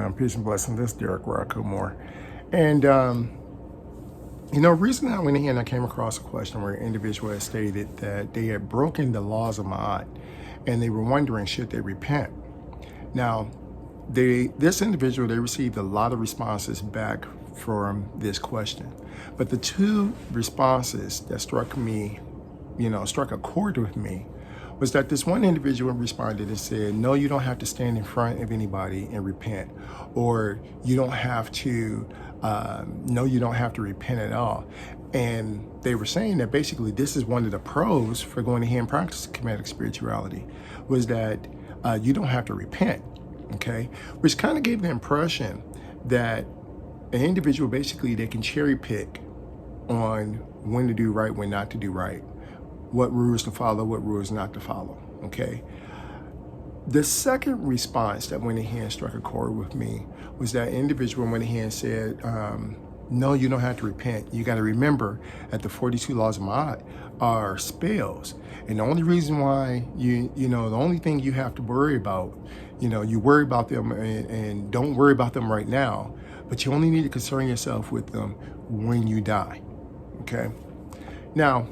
Peace and blessings. This is Derric, Rau Khu. And, recently I went in here and I came across a question where an individual had stated that they had broken the laws of Maat and they were wondering, should they repent? Now, this individual, they received a lot of responses back from this question. But the two responses that struck me, struck a chord with me, was that this one individual responded and said, no, you don't have to stand in front of anybody and repent, or you don't have to, no, you don't have to repent at all. And they were saying that basically this is one of the pros for going ahead and practicing Kemetic spirituality, was that you don't have to repent, okay? Which kind of gave the impression that an individual, basically, they can cherry pick on when to do right, when not to do right, what rules to follow, what rules not to follow, okay? The second response that went ahead and struck a chord with me was that individual went ahead and said, no, you don't have to repent. You got to remember that the 42 laws of Maat are spells. And the only reason why the only thing you have to worry about, you worry about them and don't worry about them right now, but you only need to concern yourself with them when you die, okay? Now,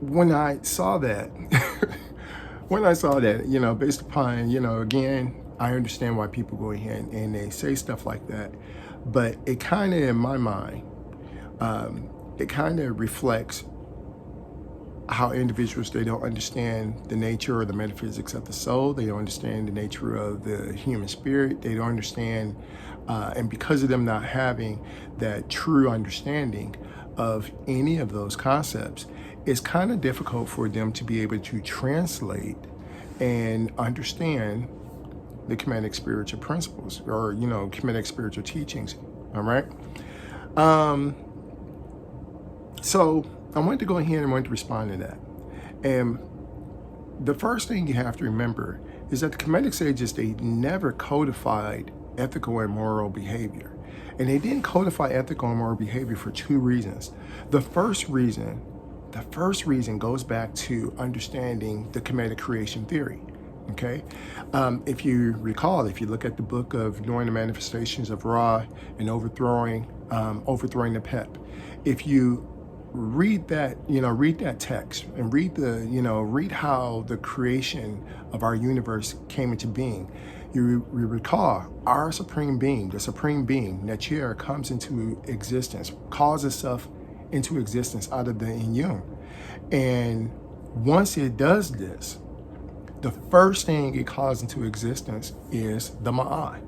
when I saw that, based upon, again, I understand why people go ahead and they say stuff like that, but it kind of, in my mind, it kind of reflects how individuals, they don't understand the nature or the metaphysics of the soul. They don't understand the nature of the human spirit. They don't understand, and because of them not having that true understanding of any of those concepts, it's kind of difficult for them to be able to translate and understand the Kemetic spiritual principles, or, Kemetic spiritual teachings, all right? So I wanted to go ahead and I wanted to respond to that. And the first thing you have to remember is that the Kemetic sages, they never codified ethical and moral behavior. And they didn't codify ethical and moral behavior for two reasons. The first reason goes back to understanding the Kemetic creation theory, okay? If you recall, if you look at the book of Knowing the Manifestations of Ra and Overthrowing the Pep, if you read that, read that text and read how the creation of our universe came into being, you recall our supreme being, the supreme being, Nature, comes into existence, calls itself into existence out of the Inyun. And once it does this, the first thing it calls into existence is the Maat.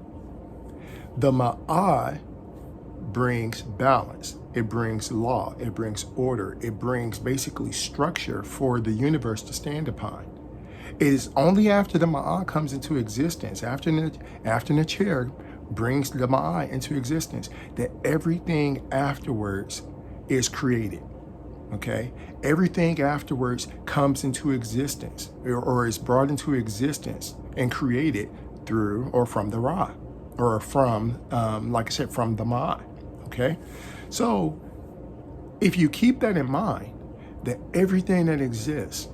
The Maat brings balance, it brings law, it brings order, it brings basically structure for the universe to stand upon. It is only after the Maat comes into existence, after Nature brings the Maat into existence, that everything afterwards is created, okay? Everything afterwards comes into existence or is brought into existence and created through or from the Ra, or from, like I said, from the Maat, okay? So if you keep that in mind, that everything that exists,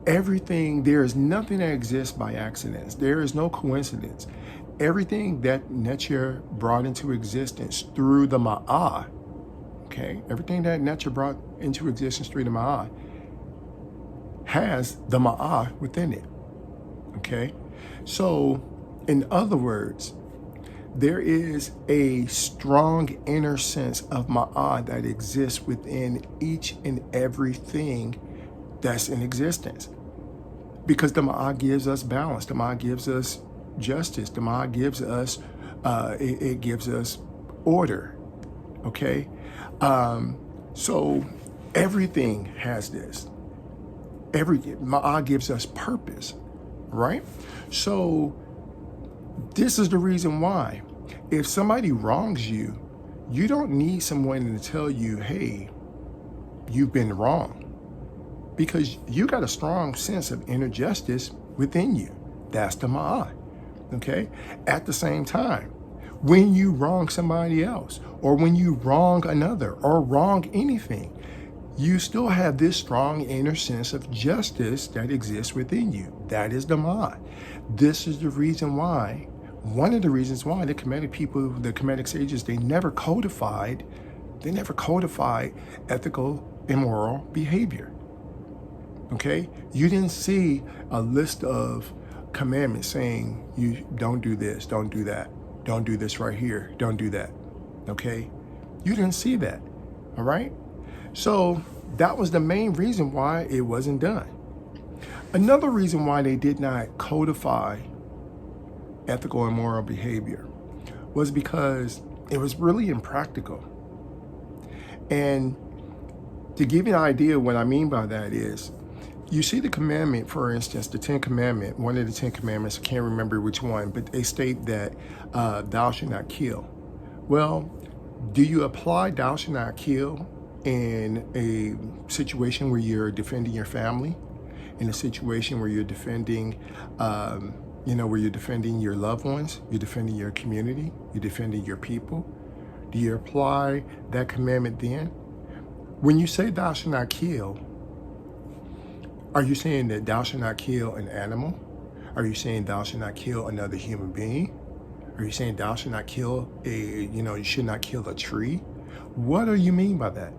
there is nothing that exists by accidents. There is no coincidence. Everything that Nature brought into existence through the Maat, okay, everything that Nature brought into existence through the Maat has the Maat within it, okay? So, in other words, there is a strong inner sense of Maat that exists within each and everything that's in existence. Because the Maat gives us balance, the Maat gives us justice, the Maat gives us, it gives us order, okay? So everything has this. Maat gives us purpose, right? So this is the reason why, if somebody wrongs you, you don't need someone to tell you, hey, you've been wrong. Because you got a strong sense of inner justice within you. That's the Maat, okay? At the same time, when you wrong somebody else, or when you wrong another, or wrong anything, you still have this strong inner sense of justice that exists within you. That is the Maat. This is the reason why one of the reasons why the Kemetic people, the Kemetic sages, they never codified ethical and moral behavior. Okay? You didn't see a list of commandments saying you don't do this, don't do that, don't do this right here, don't do that. Okay? You didn't see that. All right? So that was the main reason why it wasn't done. Another reason why they did not codify ethical and moral behavior was because it was really impractical. And to give you an idea, what I mean by that is, you see the commandment, for instance, the 10 Commandment, one of the 10 Commandments, I can't remember which one, but they state that thou shalt not kill. Well, do you apply thou shalt not kill in a situation where you're defending your family, in a situation where you're defending, where you're defending your loved ones, you're defending your community, you're defending your people? Do you apply that commandment then? When you say thou shalt not kill, are you saying that thou shalt not kill an animal? Are you saying thou shalt not kill another human being? Are you saying thou shalt not kill you should not kill a tree? What do you mean by that?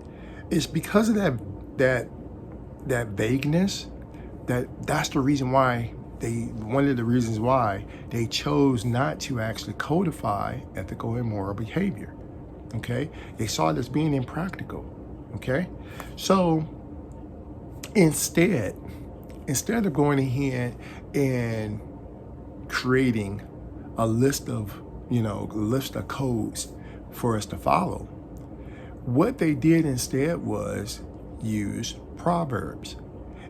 It's because of that vagueness, that's the reason why one of the reasons why they chose not to actually codify ethical and moral behavior. Okay? They saw it as being impractical. Okay? So instead of going ahead and creating a list of codes for us to follow, what they did instead was use Proverbs.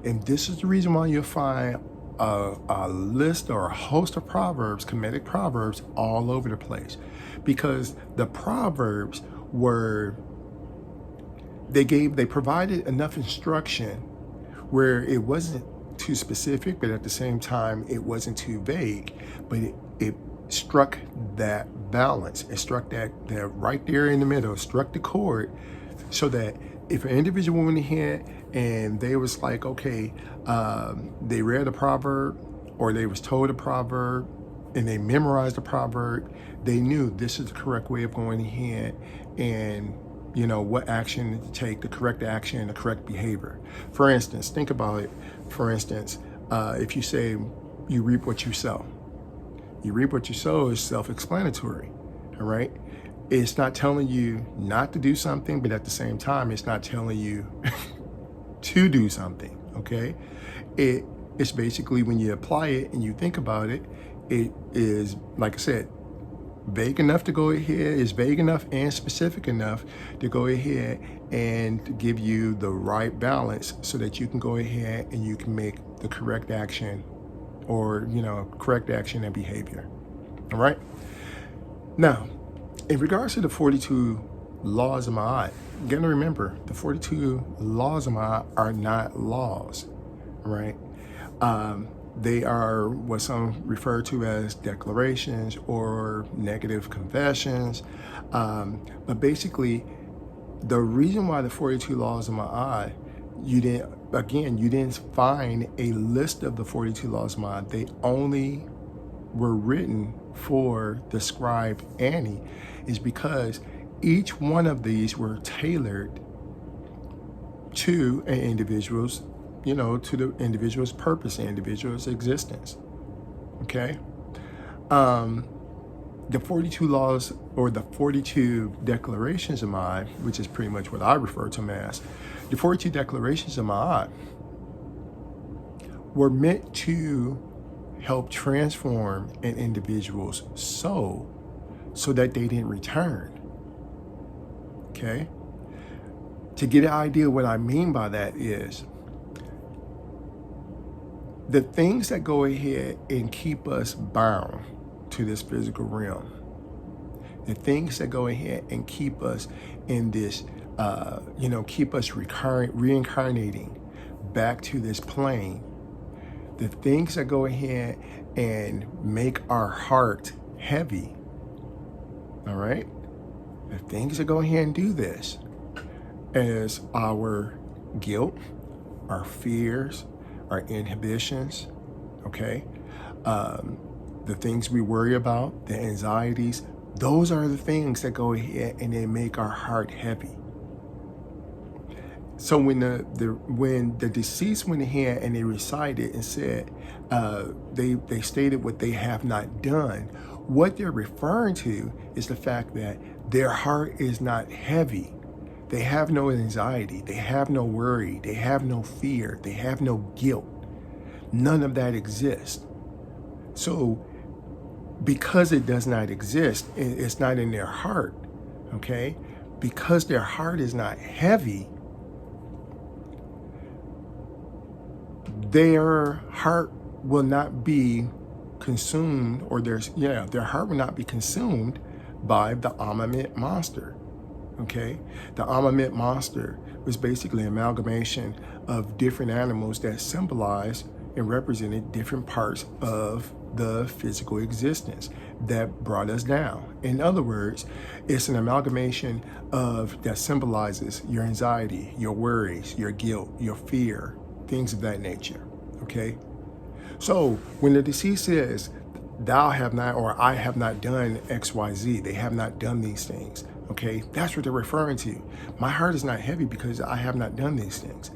And this is the reason why you'll find a list or a host of Proverbs, Kemetic Proverbs, all over the place. Because the Proverbs they provided enough instruction where it wasn't too specific, but at the same time, it wasn't too vague, but it struck that balance. It struck that right there in the middle, it struck the chord, so that if an individual went ahead and they was like, okay, they read a proverb or they was told a proverb and they memorized the proverb, they knew this is the correct way of going ahead and what action to take, the correct action, the correct behavior. For instance, think about it. For instance, if you say you reap what you sow, you reap what you sow is self-explanatory, all right? It's not telling you not to do something, but at the same time, it's not telling you to do something, okay? It's basically when you apply it and you think about it, it is, like I said, vague enough to go ahead, is vague enough and specific enough to go ahead and give you the right balance so that you can go ahead and you can make the correct action or, correct action and behavior. All right. Now, in regards to the 42 Laws of Maa, you got to remember the 42 Laws of Maa are not laws, right? They are what some refer to as declarations or negative confessions. But basically, the reason why the 42 Laws of Maa, you didn't find a list of the 42 Laws of Maa. They only were written for the scribe Annie, is because each one of these were tailored to an individual's to the individual's purpose, the individual's existence. Okay? The 42 laws or the 42 declarations of Maat, which is pretty much what I refer to them as, the 42 declarations of Maat were meant to help transform an individual's soul so that they didn't return. Okay? To get an idea what I mean by that is, the things that go ahead and keep us bound to this physical realm, the things that go ahead and keep us in this, keep us reincarnating back to this plane, the things that go ahead and make our heart heavy, all right? The things that go ahead and do this is our guilt, our fears, our inhibitions, okay? the things we worry about, the anxieties, those are the things that go ahead and they make our heart heavy. So when the deceased went ahead and they recited and said, they stated what they have not done, what they're referring to is the fact that their heart is not heavy. They have no anxiety. They have no worry. They have no fear. They have no guilt. None of that exists. So because it does not exist, it's not in their heart, okay? Because their heart is not heavy, their heart will not be consumed, or their heart will not be consumed by the Maat monster. Okay, the Maat monster was basically an amalgamation of different animals that symbolized and represented different parts of the physical existence that brought us down. In other words, it's an amalgamation of that symbolizes your anxiety, your worries, your guilt, your fear, things of that nature. Okay, so when the deceased says, "Thou have not," or "I have not done XYZ," they have not done these things. Okay, that's what they're referring to. My heart is not heavy because I have not done these things.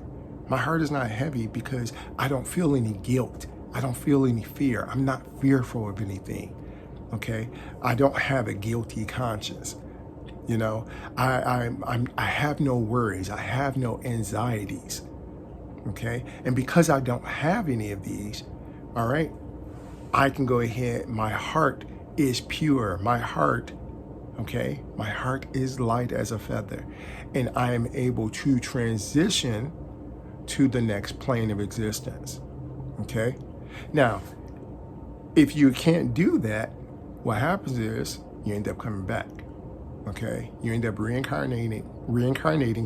My heart is not heavy because I don't feel any guilt. I don't feel any fear. I'm not fearful of anything. Okay, I don't have a guilty conscience. You know, I have no worries. I have no anxieties. Okay, and because I don't have any of these, all right, I can go ahead. My heart is pure. My heart. Okay, my heart is light as a feather, and I am able to transition to the next plane of existence. Okay, now, if you can't do that, what happens is you end up coming back. Okay, you end up reincarnating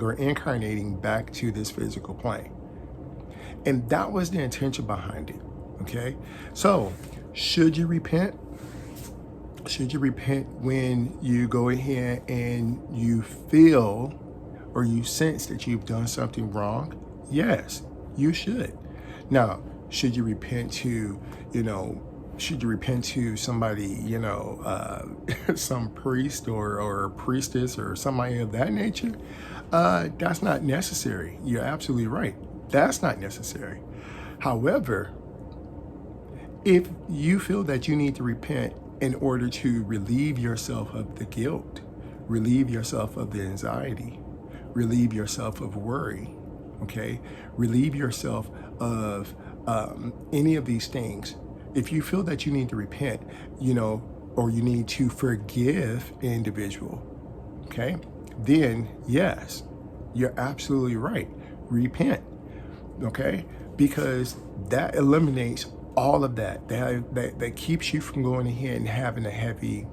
or incarnating back to this physical plane, and that was the intention behind it. Okay, so should you repent? Should you repent when you go ahead and you feel or you sense that you've done something wrong? Yes, you should. Now, should you repent to, somebody, some priest or priestess or somebody of that nature? That's not necessary. You're absolutely right. That's not necessary. However, if you feel that you need to repent in order to relieve yourself of the guilt, relieve yourself of the anxiety, relieve yourself of worry, okay? Relieve yourself of any of these things. If you feel that you need to repent, or you need to forgive an individual, okay? Then yes, you're absolutely right. Repent, okay? Because that eliminates all of that keeps you from going ahead and having a heavy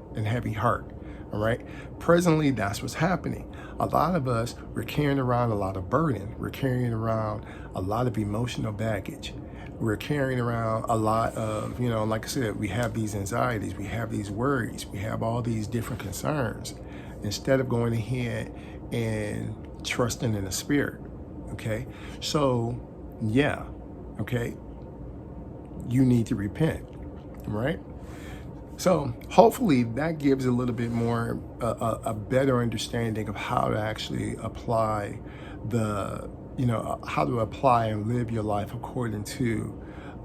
heart. All right, presently that's what's happening. A lot of us, we're carrying around a lot of burden. We're carrying around a lot of emotional baggage. We're carrying around a lot of, like I said, we have these anxieties, we have these worries, we have all these different concerns, instead of going ahead and trusting in the spirit. Okay, so yeah, okay, you need to repent, right? So hopefully that gives a little bit more, a better understanding of how to actually apply how to apply and live your life according to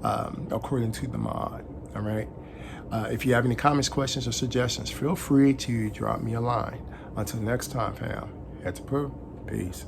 the Maat. All right. If you have any comments, questions, or suggestions, feel free to drop me a line. Until next time, fam. Head to Pearl. Peace.